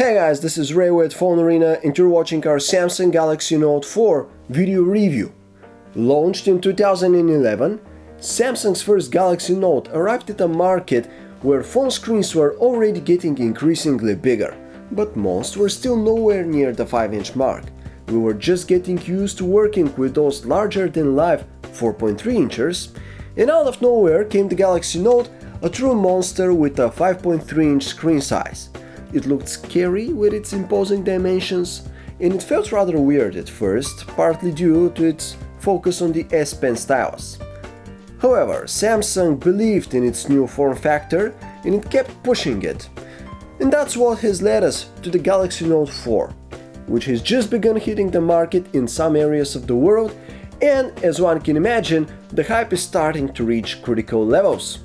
Hey guys, this is Ray with PhoneArena and you're watching our Samsung Galaxy Note 4 video review. Launched in 2011, Samsung's first Galaxy Note arrived at a market where phone screens were already getting increasingly bigger, but most were still nowhere near the 5-inch mark. We were just getting used to working with those larger-than-life 4.3 inches, and out of nowhere came the Galaxy Note, a true monster with a 5.3-inch screen size. It looked scary with its imposing dimensions, and it felt rather weird at first, partly due to its focus on the S Pen stylus. However, Samsung believed in its new form factor and it kept pushing it. And that's what has led us to the Galaxy Note 4, which has just begun hitting the market in some areas of the world, and as one can imagine, the hype is starting to reach critical levels.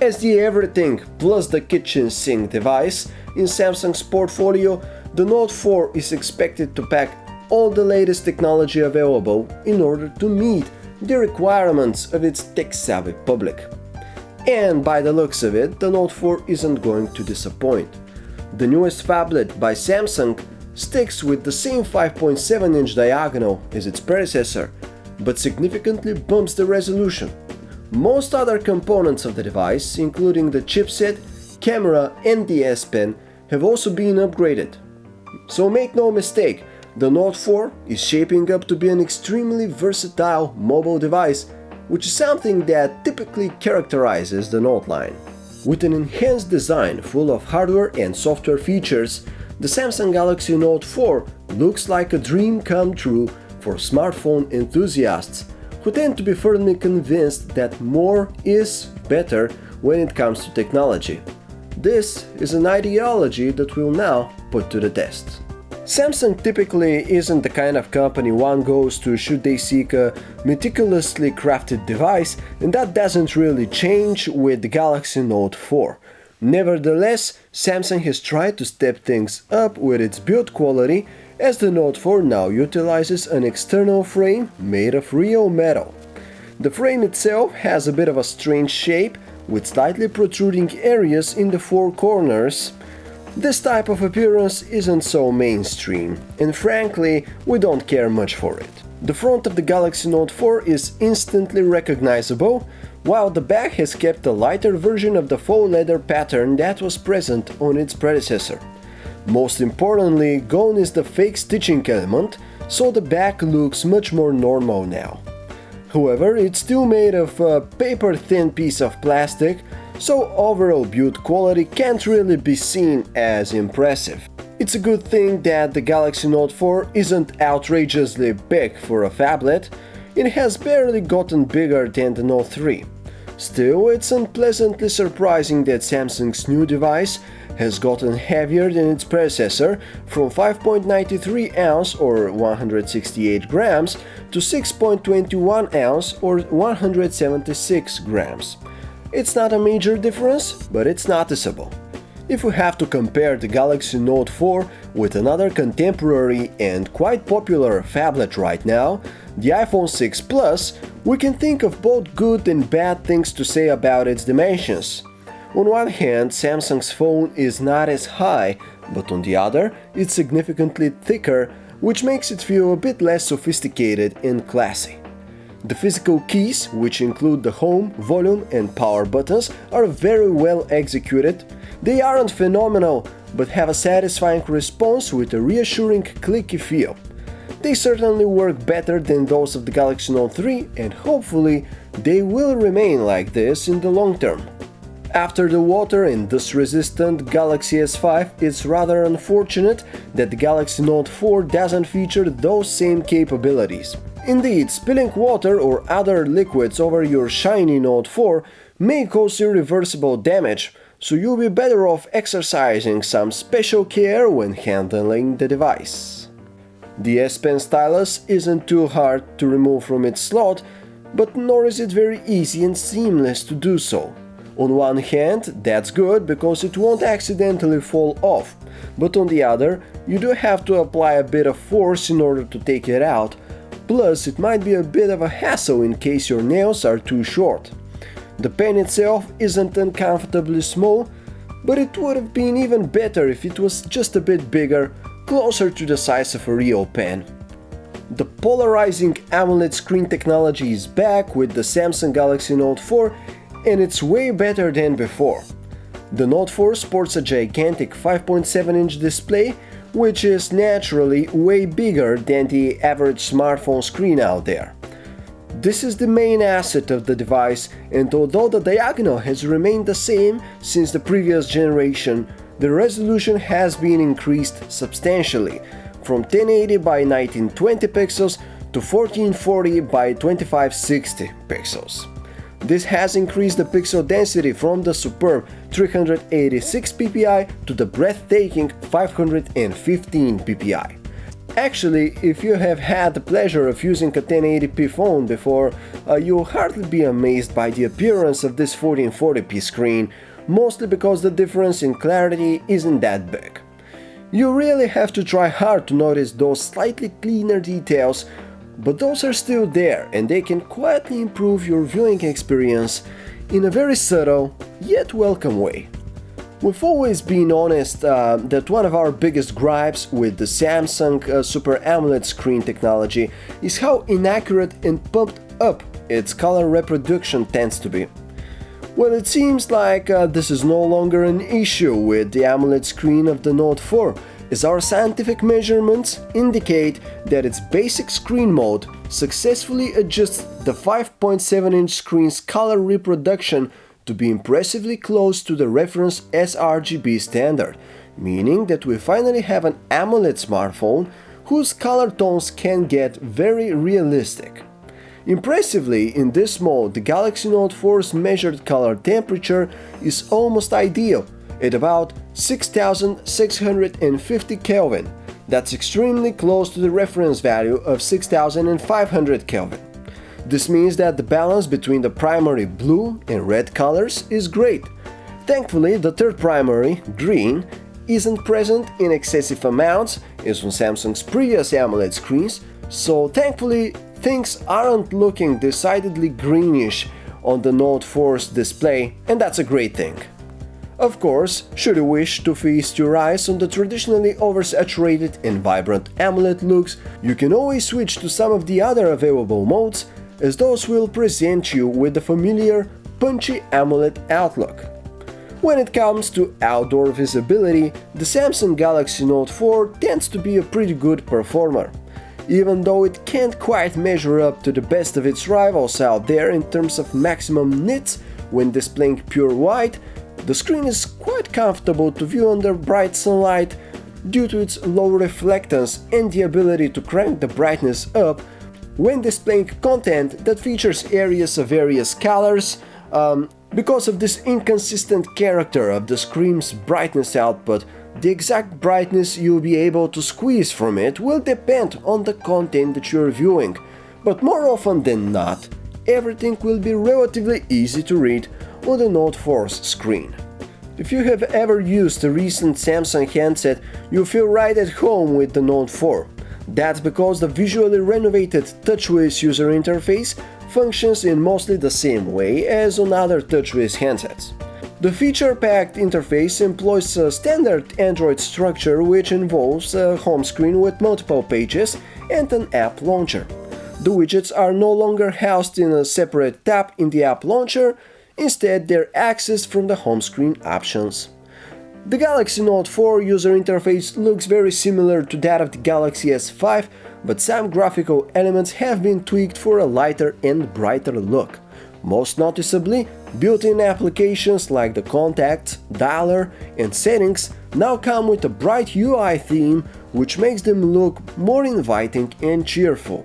As the everything plus the kitchen sink device in Samsung's portfolio, the Note 4 is expected to pack all the latest technology available in order to meet the requirements of its tech-savvy public. And by the looks of it, the Note 4 isn't going to disappoint. The newest phablet by Samsung sticks with the same 5.7-inch diagonal as its predecessor, but significantly bumps the resolution. Most other components of the device, including the chipset, camera and the S Pen, have also been upgraded. So make no mistake, the Note 4 is shaping up to be an extremely versatile mobile device, which is something that typically characterizes the Note line. With an enhanced design full of hardware and software features, the Samsung Galaxy Note 4 looks like a dream come true for smartphone enthusiasts who tend to be firmly convinced that more is better when it comes to technology. This is an ideology that we'll now put to the test. Samsung typically isn't the kind of company one goes to should they seek a meticulously crafted device, and that doesn't really change with the Galaxy Note 4. Nevertheless, Samsung has tried to step things up with its build quality, as the Note 4 now utilizes an external frame made of real metal. The frame itself has a bit of a strange shape, with slightly protruding areas in the four corners. This type of appearance isn't so mainstream, and frankly, we don't care much for it. The front of the Galaxy Note 4 is instantly recognizable, while the back has kept a lighter version of the faux leather pattern that was present on its predecessor. Most importantly, gone is the fake stitching element, so the back looks much more normal now. However, it's still made of a paper-thin piece of plastic, so overall build quality can't really be seen as impressive. It's a good thing that the Galaxy Note 4 isn't outrageously big for a phablet. It has barely gotten bigger than the Note 3. Still, it's unpleasantly surprising that Samsung's new device has gotten heavier than its predecessor, from 5.93 ounce or 168 grams to 6.21 ounce or 176 grams. It's not a major difference, but it's noticeable. If we have to compare the Galaxy Note 4 with another contemporary and quite popular phablet right now, the iPhone 6 Plus, we can think of both good and bad things to say about its dimensions. On one hand, Samsung's phone is not as high, but on the other, it's significantly thicker, which makes it feel a bit less sophisticated and classy. The physical keys, which include the home, volume and power buttons, are very well executed. They aren't phenomenal, but have a satisfying response with a reassuring clicky feel. They certainly work better than those of the Galaxy Note 3, and hopefully they will remain like this in the long term. After the water and dust-resistant Galaxy S5, it's rather unfortunate that the Galaxy Note 4 doesn't feature those same capabilities. Indeed, spilling water or other liquids over your shiny Note 4 may cause irreversible damage, so you'll be better off exercising some special care when handling the device. The S Pen stylus isn't too hard to remove from its slot, but nor is it very easy and seamless to do so. On one hand, that's good because it won't accidentally fall off, but on the other, you do have to apply a bit of force in order to take it out, plus it might be a bit of a hassle in case your nails are too short. The pen itself isn't uncomfortably small, but it would have been even better if it was just a bit bigger, closer to the size of a real pen. The polarizing AMOLED screen technology is back with the Samsung Galaxy Note 4, and it's way better than before. The Note 4 sports a gigantic 5.7-inch display, which is naturally way bigger than the average smartphone screen out there. This is the main asset of the device, and although the diagonal has remained the same since the previous generation, the resolution has been increased substantially, from 1080 by 1920 pixels to 1440 by 2560 pixels. This has increased the pixel density from the superb 386 ppi to the breathtaking 515 ppi. Actually, if you have had the pleasure of using a 1080p phone before, you'll hardly be amazed by the appearance of this 1440p screen, mostly because the difference in clarity isn't that big. You really have to try hard to notice those slightly cleaner details, but those are still there and they can quietly improve your viewing experience in a very subtle yet welcome way. We've always been honest that one of our biggest gripes with the Samsung Super AMOLED screen technology is how inaccurate and pumped up its color reproduction tends to be. Well, it seems like this is no longer an issue with the AMOLED screen of the Note 4, as our scientific measurements indicate that its basic screen mode successfully adjusts the 5.7-inch screen's color reproduction to be impressively close to the reference sRGB standard, meaning that we finally have an AMOLED smartphone whose color tones can get very realistic. Impressively, in this mode, the Galaxy Note 4's measured color temperature is almost ideal, at about 6650 Kelvin. That's extremely close to the reference value of 6500 Kelvin. This means that the balance between the primary blue and red colors is great. Thankfully, the third primary, green, isn't present in excessive amounts as on Samsung's previous AMOLED screens, so thankfully things aren't looking decidedly greenish on the Note 4's display, and that's a great thing. Of course, should you wish to feast your eyes on the traditionally oversaturated and vibrant AMOLED looks, you can always switch to some of the other available modes, as those will present you with the familiar, punchy AMOLED outlook. When it comes to outdoor visibility, the Samsung Galaxy Note 4 tends to be a pretty good performer. Even though it can't quite measure up to the best of its rivals out there in terms of maximum nits when displaying pure white, the screen is quite comfortable to view under bright sunlight due to its low reflectance and the ability to crank the brightness up when displaying content that features areas of various colors. Because of this inconsistent character of the screen's brightness output, the exact brightness you'll be able to squeeze from it will depend on the content that you're viewing, but more often than not, everything will be relatively easy to read on the Note 4's screen. If you have ever used a recent Samsung handset, you'll feel right at home with the Note 4. That's because the visually renovated TouchWiz user interface functions in mostly the same way as on other TouchWiz handsets. The feature-packed interface employs a standard Android structure which involves a home screen with multiple pages and an app launcher. The widgets are no longer housed in a separate tab in the app launcher, instead they're accessed from the home screen options. The Galaxy Note 4 user interface looks very similar to that of the Galaxy S5, but some graphical elements have been tweaked for a lighter and brighter look. Most noticeably, built-in applications like the contacts, dialer, and settings now come with a bright UI theme which makes them look more inviting and cheerful.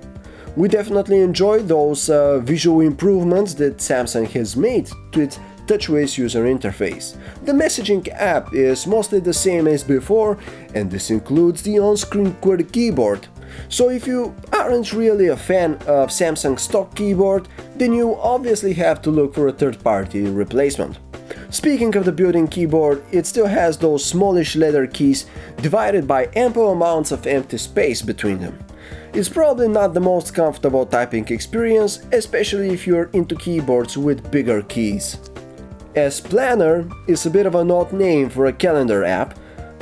We definitely enjoy those visual improvements that Samsung has made to its TouchWiz user interface. The messaging app is mostly the same as before, and this includes the on-screen QWERTY keyboard. So if you aren't really a fan of Samsung's stock keyboard, then you obviously have to look for a third-party replacement. Speaking of the built-in keyboard, it still has those smallish letter keys divided by ample amounts of empty space between them. It's probably not the most comfortable typing experience, especially if you're into keyboards with bigger keys. S Planner is a bit of an odd name for a calendar app,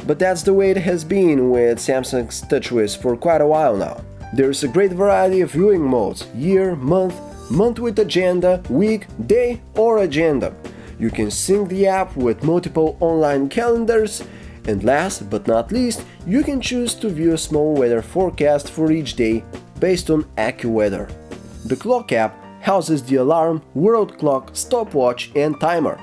but that's the way it has been with Samsung's TouchWiz for quite a while now. There's a great variety of viewing modes: year, month with agenda, week, day, or agenda. You can sync the app with multiple online calendars, and last but not least, you can choose to view a small weather forecast for each day based on AccuWeather. The Clock app houses the alarm, world clock, stopwatch, and timer.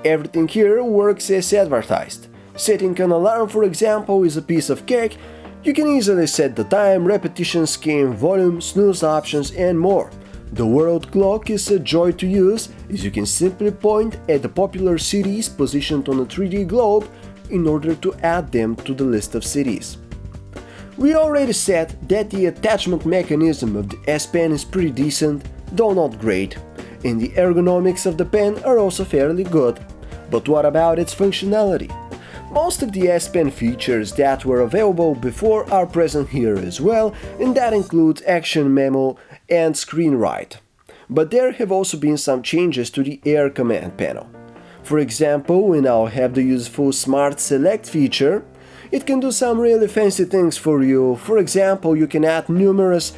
Everything here works as advertised. Setting an alarm, for example, is a piece of cake. You can easily set the time, repetition scheme, volume, snooze options, and more. The world clock is a joy to use, as you can simply point at the popular cities positioned on a 3D globe in order to add them to the list of cities. We already said that the attachment mechanism of the S Pen is pretty decent, though not great, and the ergonomics of the pen are also fairly good. But what about its functionality? Most of the S Pen features that were available before are present here as well, and that includes Action Memo and Screen Write. But there have also been some changes to the Air command panel. For example, we now have the useful Smart Select feature. It can do some really fancy things for you. For example, you can add numerous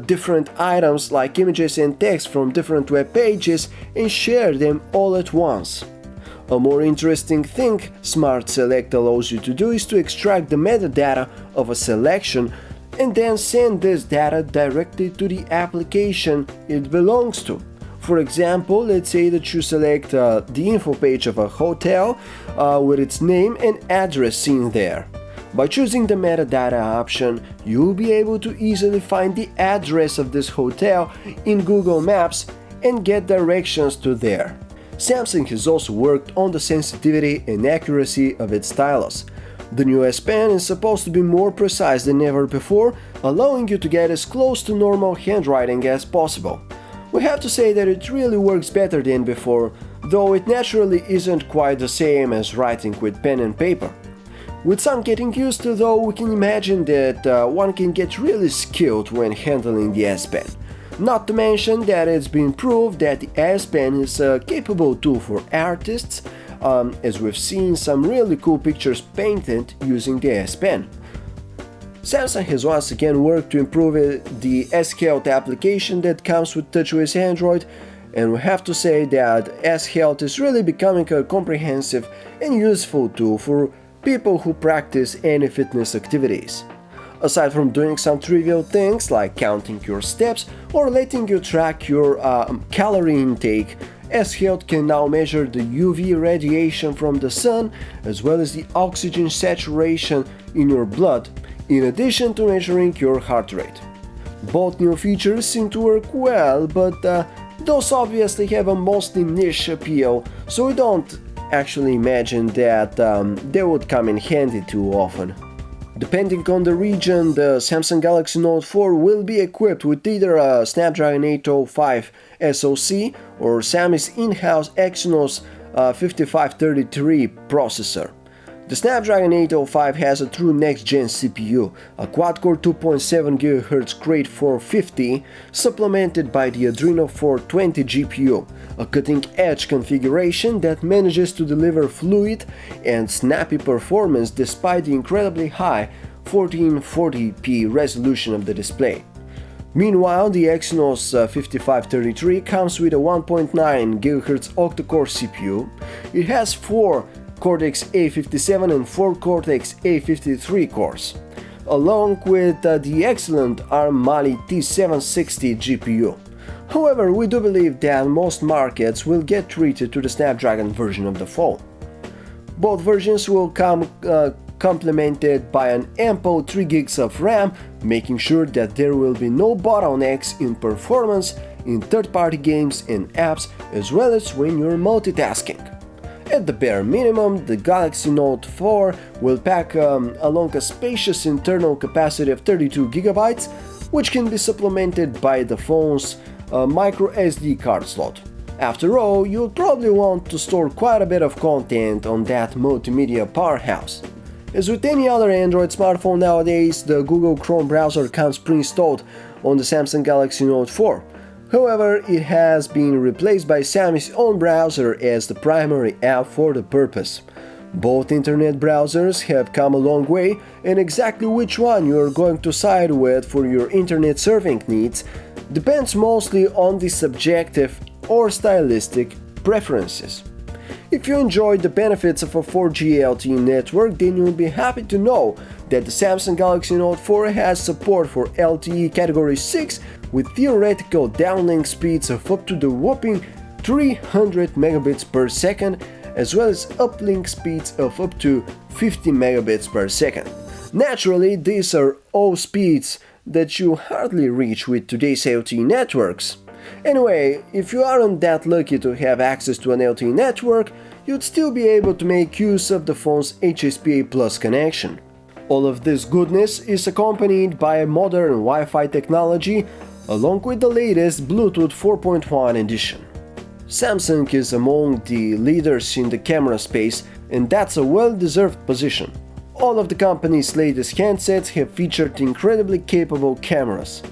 different items like images and text from different web pages and share them all at once. A more interesting thing Smart Select allows you to do is to extract the metadata of a selection and then send this data directly to the application it belongs to. For example, let's say that you select the info page of a hotel with its name and address seen there. By choosing the metadata option, you'll be able to easily find the address of this hotel in Google Maps and get directions to there. Samsung has also worked on the sensitivity and accuracy of its stylus. The new S Pen is supposed to be more precise than ever before, allowing you to get as close to normal handwriting as possible. We have to say that it really works better than before, though it naturally isn't quite the same as writing with pen and paper. With some getting used to, though, we can imagine that one can get really skilled when handling the S Pen. Not to mention that it's been proved that the S Pen is a capable tool for artists, as we've seen some really cool pictures painted using the S Pen. Samsung has once again worked to improve the S-Health application that comes with TouchWiz Android, and we have to say that S-Health is really becoming a comprehensive and useful tool for people who practice any fitness activities. Aside from doing some trivial things like counting your steps or letting you track your calorie intake, S-Health can now measure the UV radiation from the sun as well as the oxygen saturation in your blood, in addition to measuring your heart rate. Both new features seem to work well, but those obviously have a mostly niche appeal, so we don't actually imagine that they would come in handy too often. Depending on the region, the Samsung Galaxy Note 4 will be equipped with either a Snapdragon 805 SoC or Xiaomi's in-house Exynos 5533 processor. The Snapdragon 805 has a true next-gen CPU, a quad-core 2.7 GHz Crate 450, supplemented by the Adreno 420 GPU, a cutting-edge configuration that manages to deliver fluid and snappy performance despite the incredibly high 1440p resolution of the display. Meanwhile, the Exynos 5533 comes with a 1.9 GHz octa-core CPU. It has 4 Cortex-A57 and 4 Cortex-A53 cores, along with the excellent ARM Mali T760 GPU. However, we do believe that most markets will get treated to the Snapdragon version of the phone. Both versions will come complemented by an ample 3 GB of RAM, making sure that there will be no bottlenecks in performance in third-party games and apps, as well as when you're multitasking. At the bare minimum, the Galaxy Note 4 will pack along a spacious internal capacity of 32 GB, which can be supplemented by the phone's micro SD card slot. After all, you'll probably want to store quite a bit of content on that multimedia powerhouse. As with any other Android smartphone nowadays, the Google Chrome browser comes pre-installed on the Samsung Galaxy Note 4. However, it has been replaced by Xiaomi's own browser as the primary app for the purpose. Both internet browsers have come a long way, and exactly which one you are going to side with for your internet surfing needs depends mostly on the subjective or stylistic preferences. If you enjoy the benefits of a 4G LTE network, then you'll be happy to know that the Samsung Galaxy Note 4 has support for LTE Category 6 with theoretical downlink speeds of up to the whopping 300 megabits per second, as well as uplink speeds of up to 50 megabits per second. Naturally, these are all speeds that you hardly reach with today's LTE networks. Anyway, if you aren't that lucky to have access to an LTE network, you'd still be able to make use of the phone's HSPA Plus connection. All of this goodness is accompanied by modern Wi-Fi technology, along with the latest Bluetooth 4.1 edition. Samsung is among the leaders in the camera space, and that's a well-deserved position. All of the company's latest handsets have featured incredibly capable cameras.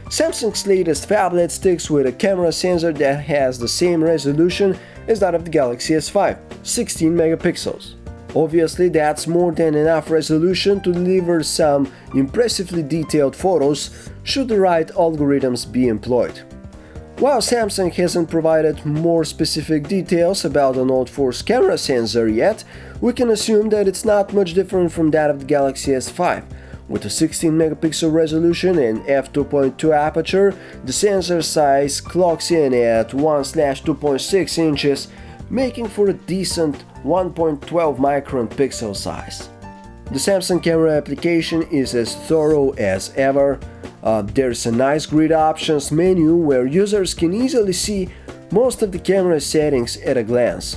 Samsung's latest phablet sticks with a camera sensor that has the same resolution as that of the Galaxy S5, 16 megapixels. Obviously, that's more than enough resolution to deliver some impressively detailed photos should the right algorithms be employed. While Samsung hasn't provided more specific details about the Note 4's camera sensor yet, we can assume that it's not much different from that of the Galaxy S5. With a 16 megapixel resolution and f2.2 aperture, the sensor size clocks in at 1/2.6 inches, making for a decent 1.12 micron pixel size. The Samsung camera application is as thorough as ever. There's a nice grid options menu where users can easily see most of the camera settings at a glance.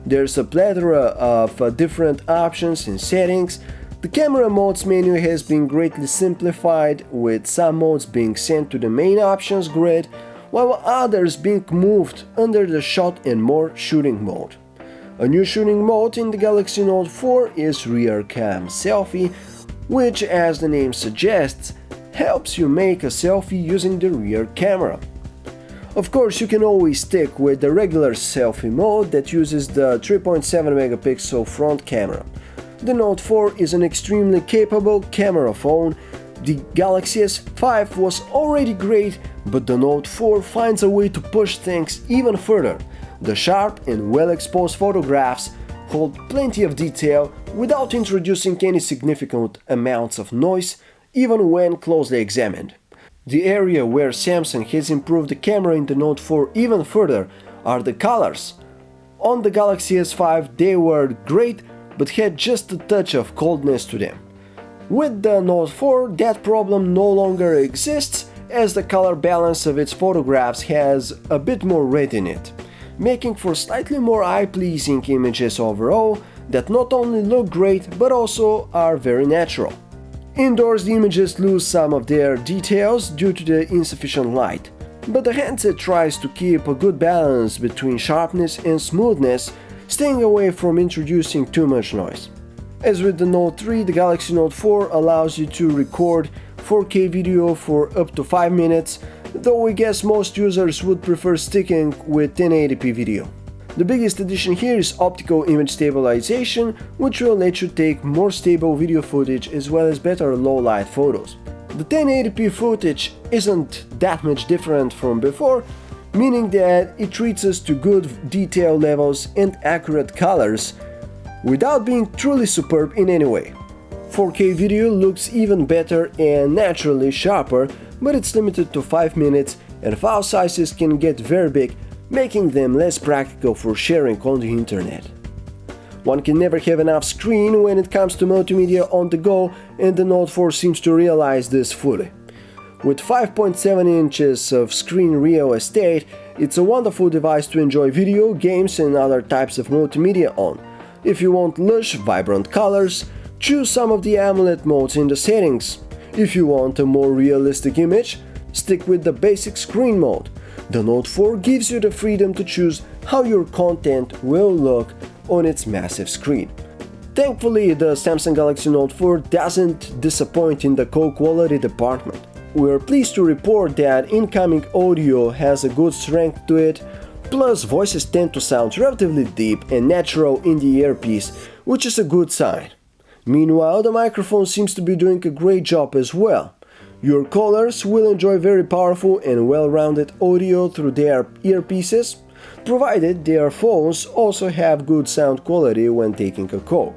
There's a plethora of different options and settings. The camera modes menu has been greatly simplified, with some modes being sent to the main options grid, while others being moved under the shot and more shooting mode. A new shooting mode in the Galaxy Note 4 is Rear Cam Selfie, which, as the name suggests, helps you make a selfie using the rear camera. Of course, you can always stick with the regular selfie mode that uses the 3.7 megapixel front camera. The Note 4 is an extremely capable camera phone. The Galaxy S5 was already great, but the Note 4 finds a way to push things even further. The sharp and well-exposed photographs hold plenty of detail without introducing any significant amounts of noise, even when closely examined. The area where Samsung has improved the camera in the Note 4 even further are the colors. On the Galaxy S5 they were great, but had just a touch of coldness to them. With the Note 4, that problem no longer exists, as the color balance of its photographs has a bit more red in it, making for slightly more eye-pleasing images overall that not only look great but also are very natural. Indoors, the images lose some of their details due to the insufficient light, but the handset tries to keep a good balance between sharpness and smoothness, staying away from introducing too much noise. As with the Note 3, the Galaxy Note 4 allows you to record 4K video for up to 5 minutes, though we guess most users would prefer sticking with 1080p video. The biggest addition here is optical image stabilization, which will let you take more stable video footage as well as better low-light photos. The 1080p footage isn't that much different from before, meaning that it treats us to good detail levels and accurate colors, without being truly superb in any way. 4K video looks even better and naturally sharper, but it's limited to 5 minutes and file sizes can get very big, making them less practical for sharing on the internet. One can never have enough screen when it comes to multimedia on the go, and the Note 4 seems to realize this fully. With 5.7 inches of screen real estate, it's a wonderful device to enjoy video, games and other types of multimedia on. If you want lush, vibrant colors, choose some of the AMOLED modes in the settings. If you want a more realistic image, stick with the basic screen mode. The Note 4 gives you the freedom to choose how your content will look on its massive screen. Thankfully, the Samsung Galaxy Note 4 doesn't disappoint in the call quality department. We are pleased to report that incoming audio has a good strength to it, plus voices tend to sound relatively deep and natural in the earpiece, which is a good sign. Meanwhile, the microphone seems to be doing a great job as well. Your callers will enjoy very powerful and well-rounded audio through their earpieces, provided their phones also have good sound quality when taking a call.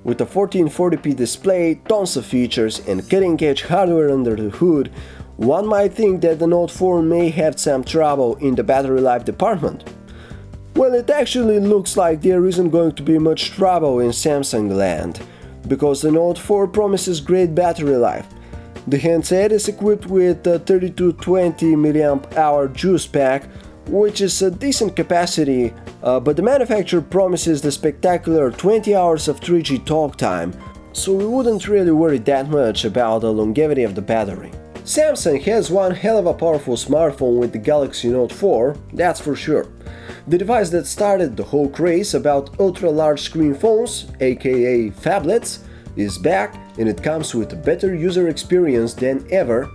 With a 1440p display, tons of features and cutting-edge hardware under the hood, one might think that the Note 4 may have some trouble in the battery life department. Well, it actually looks like there isn't going to be much trouble in Samsung land, because the Note 4 promises great battery life. The handset is equipped with a 3220 mAh juice pack, which is a decent capacity, but the manufacturer promises the spectacular 20 hours of 3G talk time, so we wouldn't really worry that much about the longevity of the battery. Samsung has one hell of a powerful smartphone with the Galaxy Note 4, that's for sure. The device that started the whole craze about ultra-large screen phones, aka phablets, is back, and it comes with a better user experience than ever,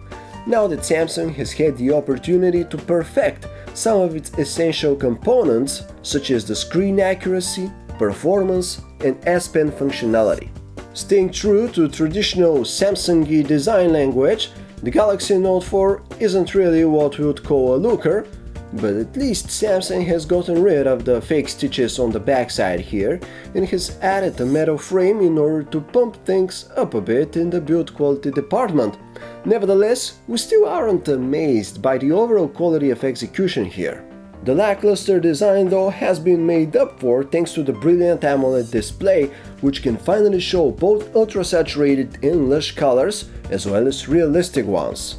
now that Samsung has had the opportunity to perfect some of its essential components, such as the screen accuracy, performance, and S Pen functionality. Staying true to traditional Samsungy design language, the Galaxy Note 4 isn't really what we would call a looker, but at least Samsung has gotten rid of the fake stitches on the backside here and has added a metal frame in order to pump things up a bit in the build quality department. Nevertheless, we still aren't amazed by the overall quality of execution here. The lackluster design though has been made up for thanks to the brilliant AMOLED display, which can finally show both ultra-saturated and lush colors as well as realistic ones.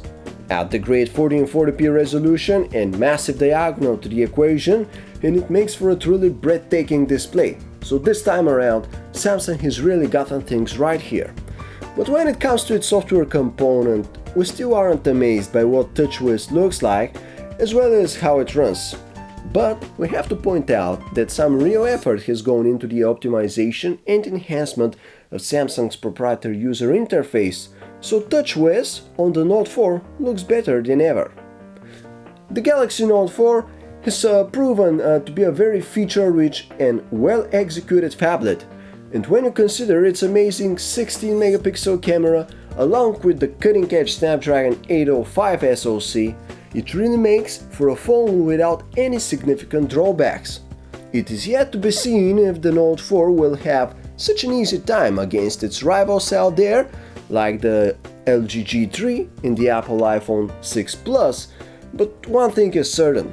Add the great 1440p resolution and massive diagonal to the equation, and it makes for a truly breathtaking display. So this time around, Samsung has really gotten things right here. But when it comes to its software component, we still aren't amazed by what TouchWiz looks like, as well as how it runs. But we have to point out that some real effort has gone into the optimization and enhancement of Samsung's proprietary user interface, so TouchWiz on the Note 4 looks better than ever. The Galaxy Note 4 has proven to be a very feature-rich and well-executed phablet, and when you consider its amazing 16-megapixel camera along with the cutting-edge Snapdragon 805 SoC, it really makes for a phone without any significant drawbacks. It is yet to be seen if the Note 4 will have such an easy time against its rivals out there, like the LG G3 and the Apple iPhone 6 Plus, but one thing is certain: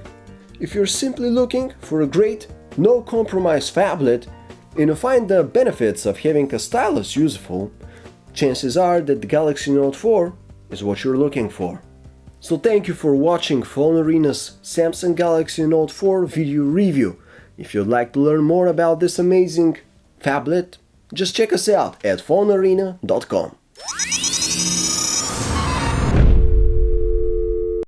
if you're simply looking for a great, no-compromise phablet, and you find the benefits of having a stylus useful, chances are that the Galaxy Note 4 is what you're looking for. So thank you for watching PhoneArena's Samsung Galaxy Note 4 video review. If you'd like to learn more about this amazing phablet, just check us out at phonearena.com.